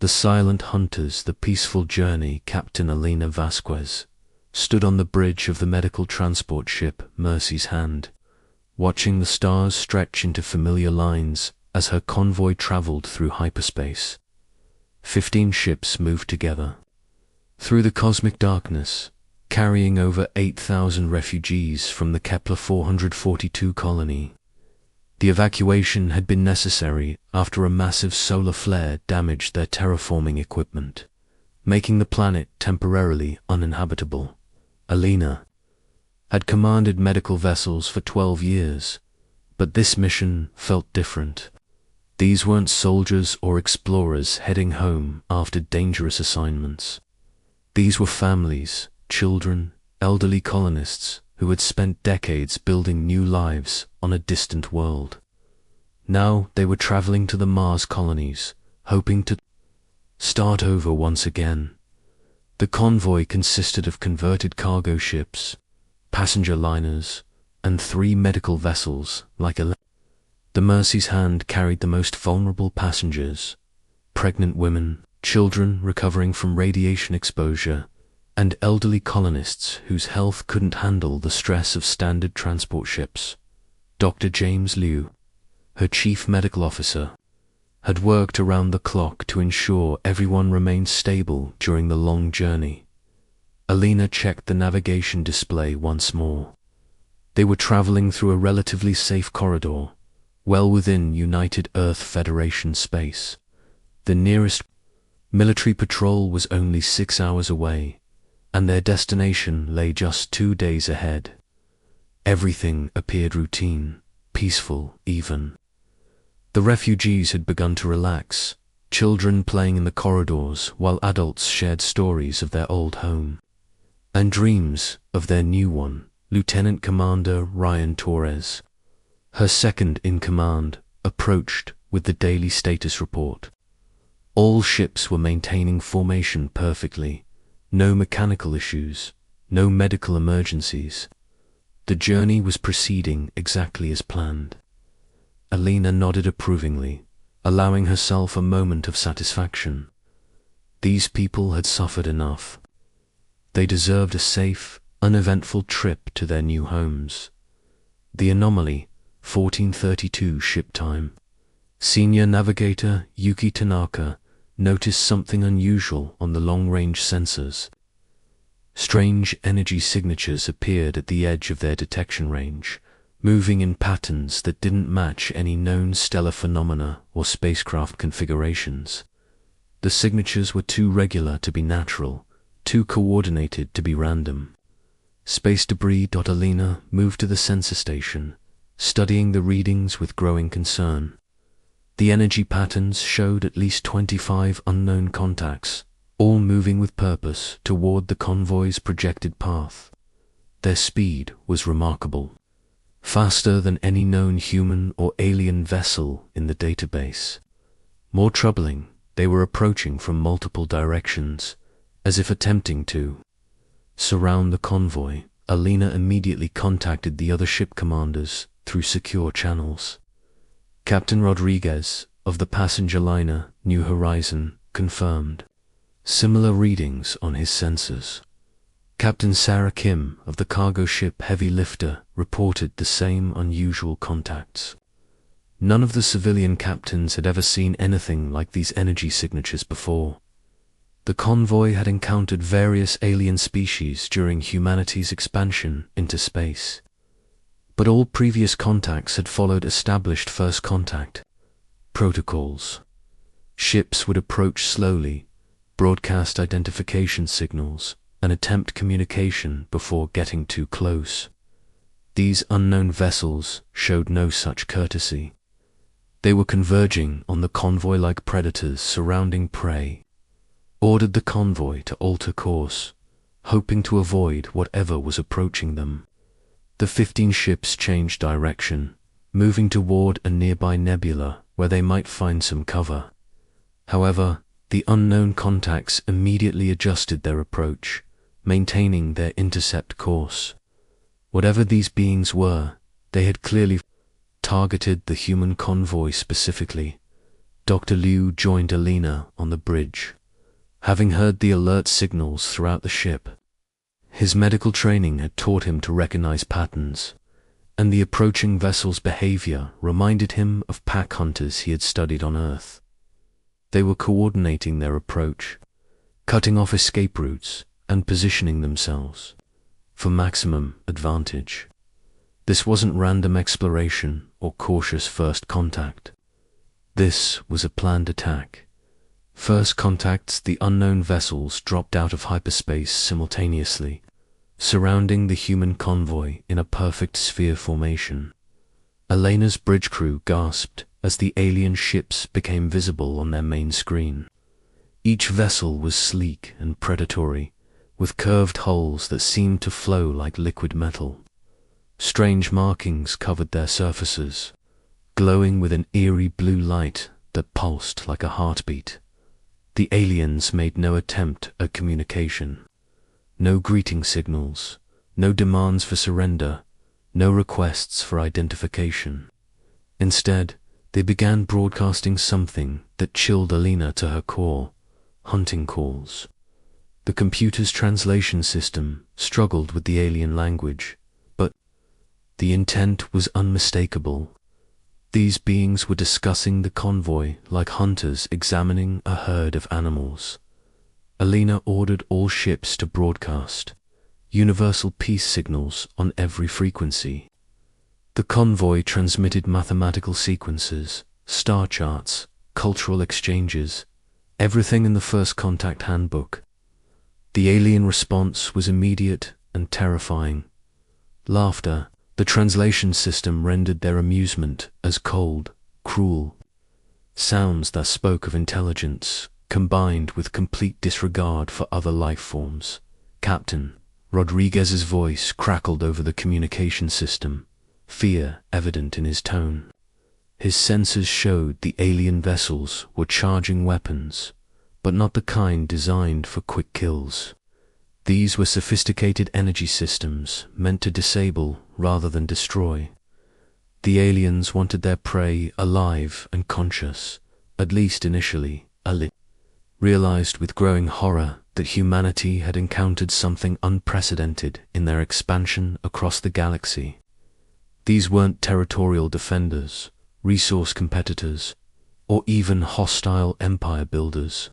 The silent hunters, the peaceful journey. Captain Elena Vasquez stood on the bridge of the medical transport ship Mercy's Hand, watching the stars stretch into familiar lines as her convoy traveled through hyperspace. 15 ships moved together through the cosmic darkness, carrying over 8,000 refugees from the Kepler 442 colony. The evacuation had been necessary after a massive solar flare damaged their terraforming equipment, making the planet temporarily uninhabitable. Elena had commanded medical vessels for 12 years, but this mission felt different. These weren't soldiers or explorers heading home after dangerous assignments. These were families, children, elderly colonists who had spent decades building new lives on a distant world. Now they were traveling to the Mars colonies, hoping to start over once again. The convoy consisted of converted cargo ships, passenger liners, and 3 medical vessels like a. The Mercy's Hand carried the most vulnerable passengers, pregnant women, children recovering from radiation exposure, and elderly colonists whose health couldn't handle the stress of standard transport ships. Dr. James Liu, her chief medical officer, had worked around the clock to ensure everyone remained stable during the long journey. Elena checked the navigation display once more. They were traveling through a relatively safe corridor, well within United Earth Federation space. The nearest military patrol was only 6 hours away, and their destination lay just 2 days ahead. Everything appeared routine, peaceful even. The refugees had begun to relax, children playing in the corridors while adults shared stories of their old home and dreams of their new one. Lieutenant Commander Ryan Torres, her second in command, approached with the daily status report. All ships were maintaining formation perfectly, no mechanical issues, no medical emergencies. The journey was proceeding exactly as planned. Elena nodded approvingly, allowing herself a moment of satisfaction. These people had suffered enough. They deserved a safe, uneventful trip to their new homes. The anomaly, 1432 ship time. Senior Navigator Yuki Tanaka noticed something unusual on the long-range sensors. Strange energy signatures appeared at the edge of their detection range, moving in patterns that didn't match any known stellar phenomena or spacecraft configurations. The signatures were too regular to be natural, too coordinated to be random. Space debris. Elena moved to the sensor station, studying the readings with growing concern. The energy patterns showed at least 25 unknown contacts, all moving with purpose toward the convoy's projected path. Their speed was remarkable, faster than any known human or alien vessel in the database. More troubling, they were approaching from multiple directions, as if attempting to surround the convoy. Elena immediately contacted the other ship commanders through secure channels. Captain Rodriguez of the passenger liner New Horizon confirmed similar readings on his sensors. Captain Sarah Kim of the cargo ship Heavy Lifter reported the same unusual contacts. None of the civilian captains had ever seen anything like these energy signatures before. The convoy had encountered various alien species during humanity's expansion into space, but all previous contacts had followed established first contact protocols. Ships would approach slowly, broadcast identification signals, and attempt communication before getting too close. These unknown vessels showed no such courtesy. They were converging on the convoy like predators surrounding prey, ordered the convoy to alter course, hoping to avoid whatever was approaching them. The 15 ships changed direction, moving toward a nearby nebula where they might find some cover. However, the unknown contacts immediately adjusted their approach, maintaining their intercept course. Whatever these beings were, they had clearly targeted the human convoy specifically. Dr. Liu joined Alina on the bridge, having heard the alert signals throughout the ship. His medical training had taught him to recognize patterns, and the approaching vessel's behavior reminded him of pack hunters he had studied on Earth. They were coordinating their approach, cutting off escape routes, and positioning themselves for maximum advantage. This wasn't random exploration or cautious first contact. This was a planned attack. First contacts, the unknown vessels dropped out of hyperspace simultaneously, surrounding the human convoy in a perfect sphere formation. Elena's bridge crew gasped as the alien ships became visible on their main screen. Each vessel was sleek and predatory, with curved hulls that seemed to flow like liquid metal. Strange markings covered their surfaces, glowing with an eerie blue light that pulsed like a heartbeat. The aliens made no attempt at communication. No greeting signals, no demands for surrender, no requests for identification. Instead, they began broadcasting something that chilled Alina to her core: hunting calls. The computer's translation system struggled with the alien language, but the intent was unmistakable. These beings were discussing the convoy like hunters examining a herd of animals. Alina ordered all ships to broadcast universal peace signals on every frequency. The convoy transmitted mathematical sequences, star charts, cultural exchanges, everything in the First Contact handbook. The alien response was immediate and terrifying. Laughter. The translation system rendered their amusement as cold, cruel. Sounds that spoke of intelligence, combined with complete disregard for other life forms. Captain Rodriguez's voice crackled over the communication system, fear evident in his tone. His sensors showed the alien vessels were charging weapons, but not the kind designed for quick kills. These were sophisticated energy systems meant to disable rather than destroy. The aliens wanted their prey alive and conscious, at least initially. Alina realized with growing horror that humanity had encountered something unprecedented in their expansion across the galaxy. These weren't territorial defenders, resource competitors, or even hostile empire builders.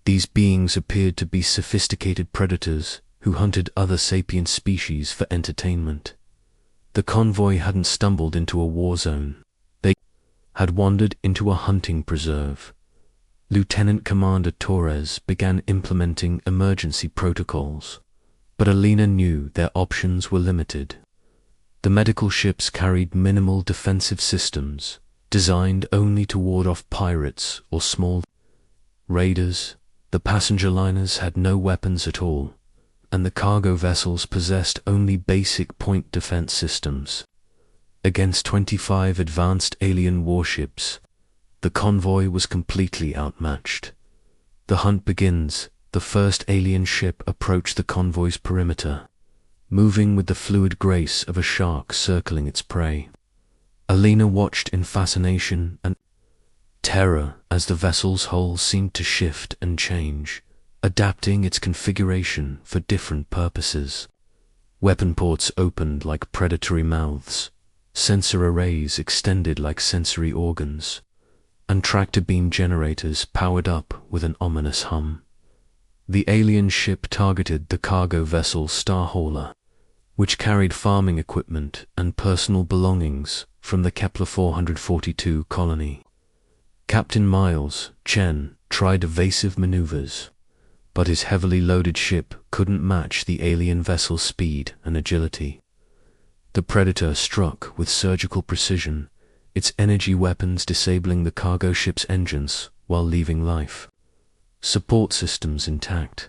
These beings appeared to be sophisticated predators who hunted other sapient species for entertainment. The convoy hadn't stumbled into a war zone. They had wandered into a hunting preserve. Lieutenant Commander Torres began implementing emergency protocols, but Alina knew their options were limited. The medical ships carried minimal defensive systems, designed only to ward off pirates or small raiders. The passenger liners had no weapons at all, and the cargo vessels possessed only basic point defense systems. Against 25 advanced alien warships, the convoy was completely outmatched. The hunt begins. The first alien ship approached the convoy's perimeter, moving with the fluid grace of a shark circling its prey. Alina watched in fascination and terror as the vessel's hull seemed to shift and change, adapting its configuration for different purposes. Weapon ports opened like predatory mouths, sensor arrays extended like sensory organs, and tractor beam generators powered up with an ominous hum. The alien ship targeted the cargo vessel Starhauler, which carried farming equipment and personal belongings from the Kepler 442 colony. Captain Miles Chen tried evasive maneuvers, but his heavily loaded ship couldn't match the alien vessel's speed and agility. The Predator struck with surgical precision, its energy weapons disabling the cargo ship's engines while leaving life support systems intact.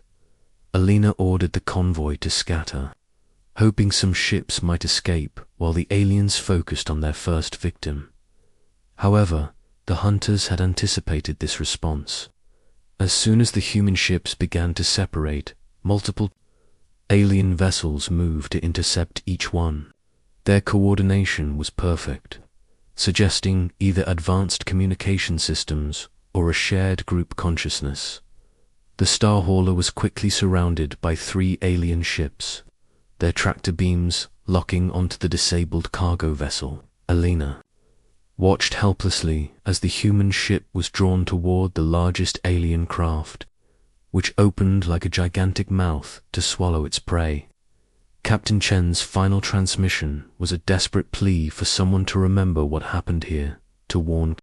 Alina ordered the convoy to scatter, hoping some ships might escape while the aliens focused on their first victim. However, the hunters had anticipated this response. As soon as the human ships began to separate, multiple alien vessels moved to intercept each one. Their coordination was perfect. suggesting either advanced communication systems or a shared group consciousness. The Star Hauler was quickly surrounded by 3 alien ships, their tractor beams locking onto the disabled cargo vessel. Alina watched helplessly as the human ship was drawn toward the largest alien craft, which opened like a gigantic mouth to swallow its prey. Captain Chen's final transmission was a desperate plea for someone to remember what happened here, to warn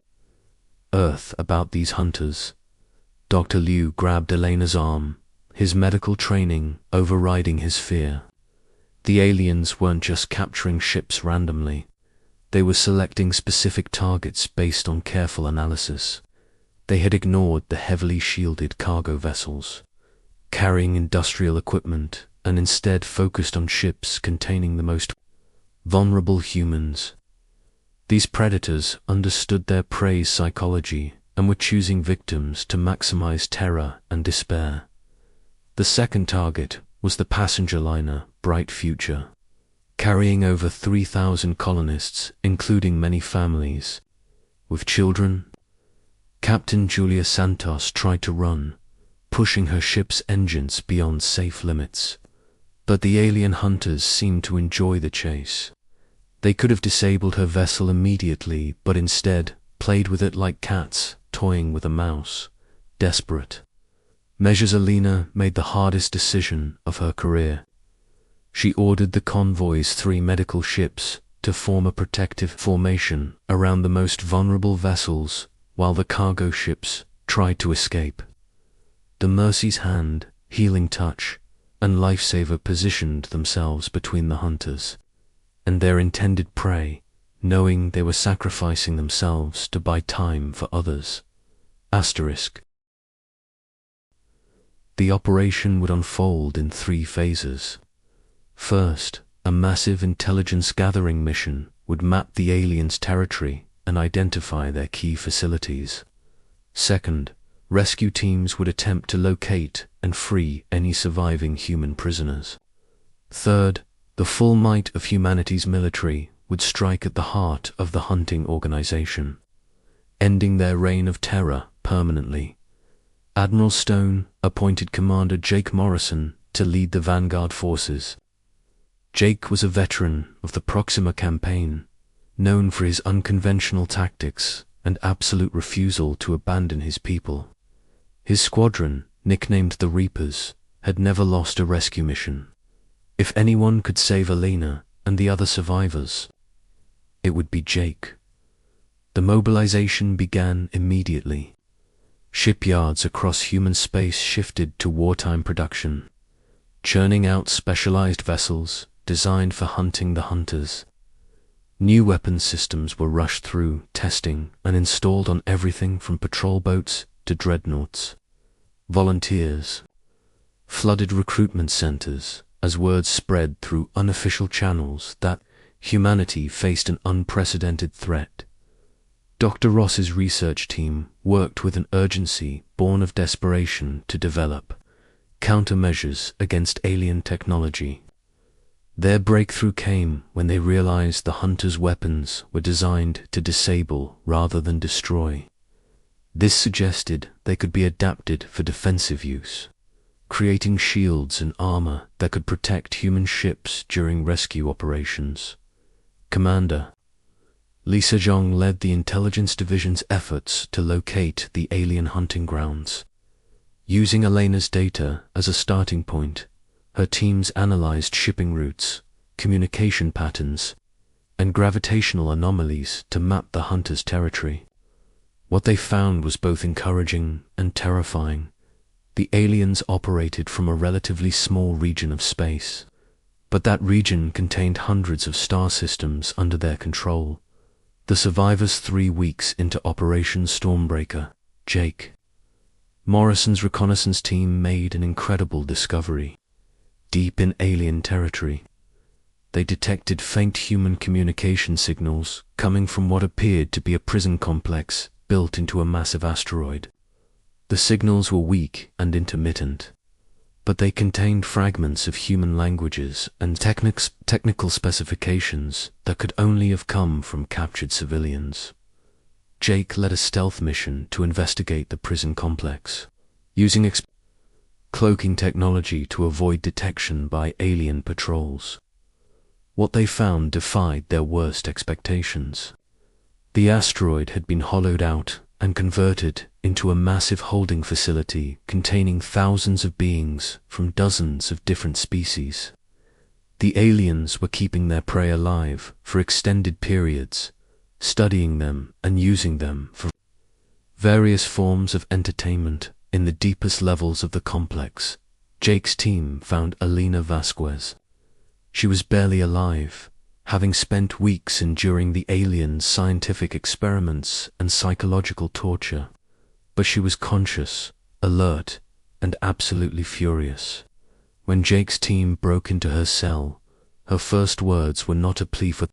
Earth about these hunters. Dr. Liu grabbed Elena's arm, his medical training overriding his fear. The aliens weren't just capturing ships randomly. They were selecting specific targets based on careful analysis. They had ignored the heavily shielded cargo vessels, carrying industrial equipment, and instead focused on ships containing the most vulnerable humans. These predators understood their prey's psychology and were choosing victims to maximize terror and despair. The second target was the passenger liner Bright Future, carrying over 3,000 colonists, including many families with children. Captain Julia Santos tried to run, pushing her ship's engines beyond safe limits. But the alien hunters seemed to enjoy the chase. They could have disabled her vessel immediately, but instead played with it like cats toying with a mouse. Desperate measures, Alina made the hardest decision of her career. She ordered the Convoy's 3 medical ships to form a protective formation around the most vulnerable vessels while the cargo ships tried to escape. The Mercy's Hand, Healing Touch, and Lifesaver positioned themselves between the hunters and their intended prey, knowing they were sacrificing themselves to buy time for others. Asterisk. The operation would unfold in 3 phases. First, a massive intelligence gathering mission would map the aliens' territory and identify their key facilities. Second, rescue teams would attempt to locate and free any surviving human prisoners. Third, the full might of humanity's military would strike at the heart of the hunting organization, ending their reign of terror permanently. Admiral Stone appointed Commander Jake Morrison to lead the vanguard forces. Jake was a veteran of the Proxima campaign, known for his unconventional tactics and absolute refusal to abandon his people. His squadron, nicknamed the Reapers, had never lost a rescue mission. If anyone could save Alina and the other survivors, it would be Jake. The mobilization began immediately. Shipyards across human space shifted to wartime production, churning out specialized vessels designed for hunting the hunters. New weapons systems were rushed through testing and installed on everything from patrol boats to dreadnoughts. Volunteers flooded recruitment centers as word spread through unofficial channels that humanity faced an unprecedented threat. Dr. Ross's research team worked with an urgency born of desperation to develop countermeasures against alien technology. Their breakthrough came when they realized the hunters' weapons were designed to disable rather than destroy. This suggested they could be adapted for defensive use, creating shields and armor that could protect human ships during rescue operations. Commander Li Sejong led the Intelligence Division's efforts to locate the alien hunting grounds. Using Elena's data as a starting point, her teams analyzed shipping routes, communication patterns, and gravitational anomalies to map the hunters' territory. What they found was both encouraging and terrifying. The aliens operated from a relatively small region of space, but that region contained hundreds of star systems under their control. The survivors 3 weeks into Operation Stormbreaker, Jake Morrison's reconnaissance team made an incredible discovery. Deep in alien territory, they detected faint human communication signals coming from what appeared to be a prison complex built into a massive asteroid. The signals were weak and intermittent, but they contained fragments of human languages and technical specifications that could only have come from captured civilians. Jake led a stealth mission to investigate the prison complex, using cloaking technology to avoid detection by alien patrols. What they found defied their worst expectations. The asteroid had been hollowed out and converted into a massive holding facility containing thousands of beings from dozens of different species. The aliens were keeping their prey alive for extended periods, studying them and using them for various forms of entertainment. In the deepest levels of the complex, Jake's team found Alina Vasquez. She was barely alive, having spent weeks enduring the aliens' scientific experiments and psychological torture. But she was conscious, alert, and absolutely furious. When Jake's team broke into her cell, her first words were not a plea for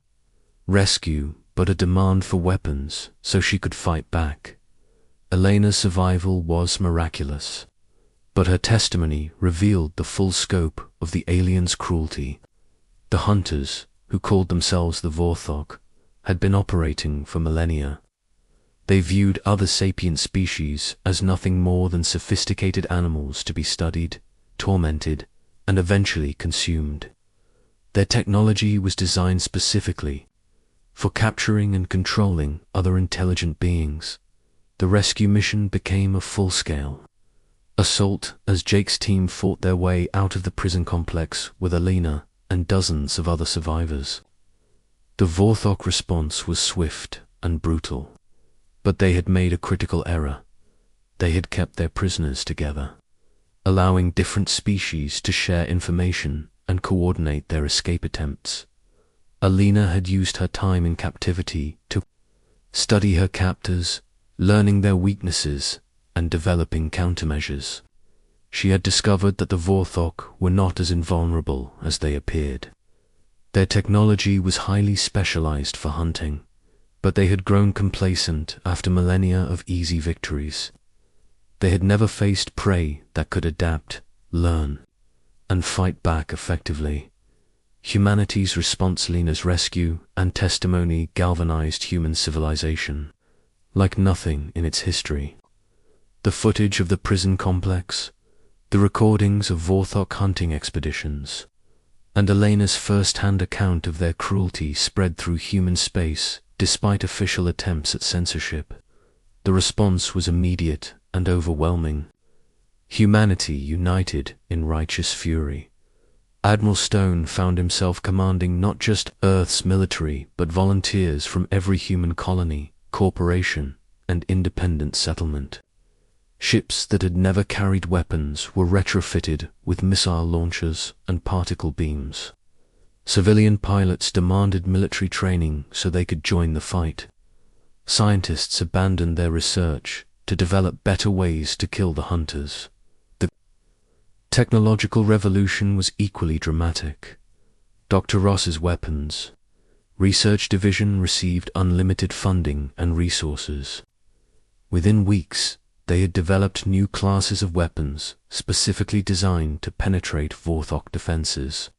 rescue, but a demand for weapons so she could fight back. Elena's survival was miraculous, but her testimony revealed the full scope of the aliens' cruelty. The hunters, who called themselves the Vorthok, had been operating for millennia. They viewed other sapient species as nothing more than sophisticated animals to be studied, tormented, and eventually consumed. Their technology was designed specifically for capturing and controlling other intelligent beings. The rescue mission became a full-scale assault as Jake's team fought their way out of the prison complex with Alina and dozens of other survivors. The Vorthok response was swift and brutal, but they had made a critical error. They had kept their prisoners together, allowing different species to share information and coordinate their escape attempts. Alina had used her time in captivity to study her captors, learning their weaknesses and developing countermeasures. She had discovered that the Vorthok were not as invulnerable as they appeared. Their technology was highly specialized for hunting, but they had grown complacent after millennia of easy victories. They had never faced prey that could adapt, learn, and fight back effectively. Humanity's response, Alina's rescue and testimony, galvanized human civilization like nothing in its history. The footage of the prison complex, the recordings of Vorthok hunting expeditions, and Elena's first-hand account of their cruelty spread through human space despite official attempts at censorship. The response was immediate and overwhelming. Humanity united in righteous fury. Admiral Stone found himself commanding not just Earth's military, but volunteers from every human colony, corporation, and independent settlement. Ships that had never carried weapons were retrofitted with missile launchers and particle beams. Civilian pilots demanded military training so they could join the fight. Scientists abandoned their research to develop better ways to kill the hunters. The technological revolution was equally dramatic. Dr. Ross's weapons research division received unlimited funding and resources. Within weeks, they had developed new classes of weapons specifically designed to penetrate Vorthok defenses.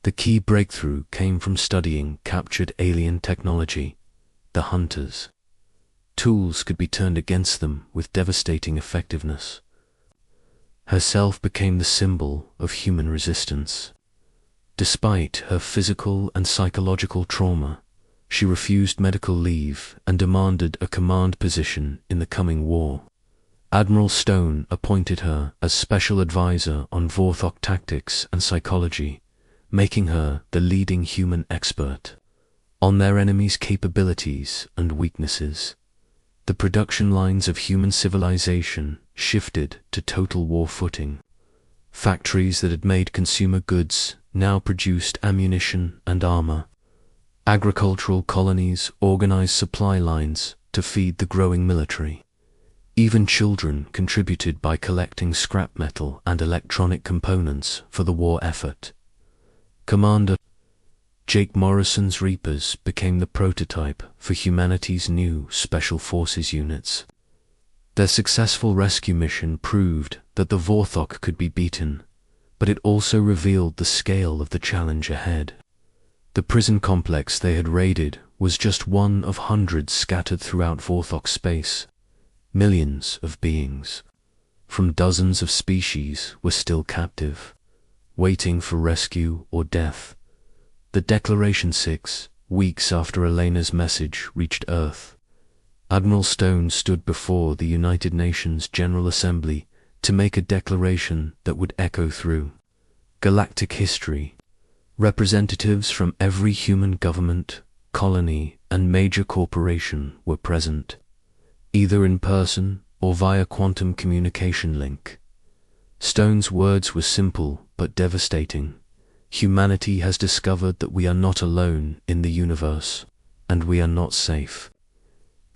The key breakthrough came from studying captured alien technology, the hunters. Tools could be turned against them with devastating effectiveness. Herself became the symbol of human resistance. Despite her physical and psychological trauma, she refused medical leave and demanded a command position in the coming war. Admiral Stone appointed her as special advisor on Vorthok tactics and psychology, making her the leading human expert on their enemies' capabilities and weaknesses. The production lines of human civilization shifted to total war footing. Factories that had made consumer goods now produced ammunition and armor. Agricultural colonies organized supply lines to feed the growing military. Even children contributed by collecting scrap metal and electronic components for the war effort. Commander Jake Morrison's Reapers became the prototype for humanity's new Special Forces units. Their successful rescue mission proved that the Vorthok could be beaten, but it also revealed the scale of the challenge ahead. The prison complex they had raided was just one of hundreds scattered throughout Vorthok space. Millions of beings, from dozens of species, were still captive, waiting for rescue or death. The Declaration 6, weeks after Elena's message reached Earth, Admiral Stone stood before the United Nations General Assembly to make a declaration that would echo through galactic history. Representatives from every human government, colony, and major corporation were present, either in person or via quantum communication link. Stone's words were simple but devastating. Humanity has discovered that we are not alone in the universe, and we are not safe.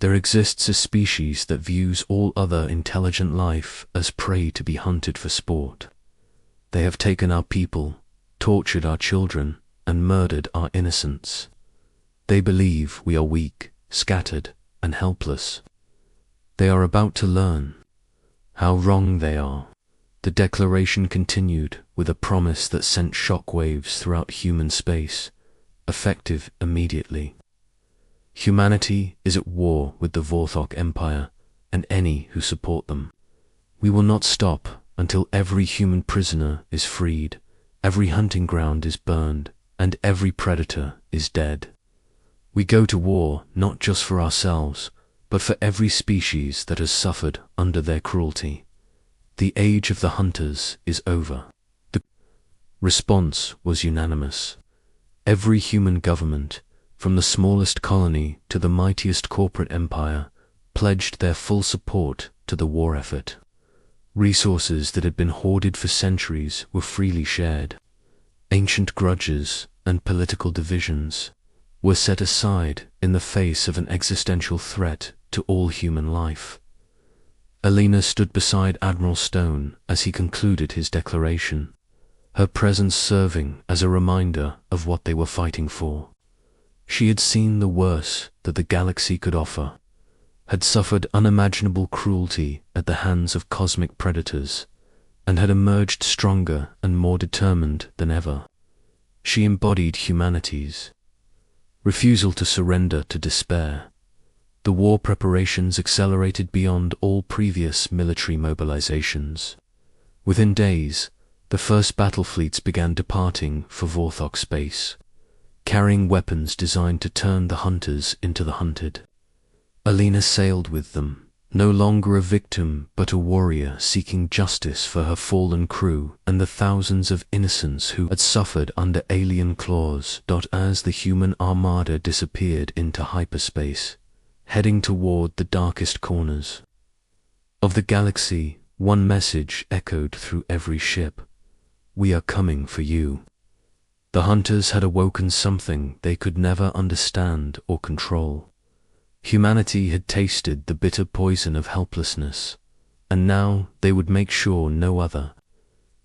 There exists a species that views all other intelligent life as prey to be hunted for sport. They have taken our people, tortured our children, and murdered our innocents. They believe we are weak, scattered, and helpless. They are about to learn how wrong they are. The declaration continued with a promise that sent shockwaves throughout human space, effective immediately. Humanity is at war with the Vorthok Empire and any who support them. We will not stop until every human prisoner is freed, every hunting ground is burned, and every predator is dead. We go to war not just for ourselves, but for every species that has suffered under their cruelty. The age of the hunters is over. The response was unanimous. Every human government, from the smallest colony to the mightiest corporate empire, pledged their full support to the war effort. Resources that had been hoarded for centuries were freely shared. Ancient grudges and political divisions were set aside in the face of an existential threat to all human life. Elena stood beside Admiral Stone as he concluded his declaration, her presence serving as a reminder of what they were fighting for. She had seen the worst that the galaxy could offer, had suffered unimaginable cruelty at the hands of cosmic predators, and had emerged stronger and more determined than ever. She embodied humanity's refusal to surrender to despair. The war preparations accelerated beyond all previous military mobilizations. Within days, the first battle fleets began departing for Vorthok space, carrying weapons designed to turn the hunters into the hunted. Elena sailed with them, no longer a victim but a warrior seeking justice for her fallen crew and the thousands of innocents who had suffered under alien claws. As the human armada disappeared into hyperspace, heading toward the darkest corners of the galaxy, one message echoed through every ship: "We are coming for you." The hunters had awoken something they could never understand or control. Humanity had tasted the bitter poison of helplessness, and now they would make sure no other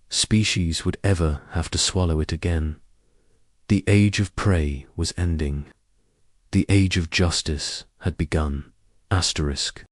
species would ever have to swallow it again. The age of prey was ending. The age of justice had begun. Asterisk.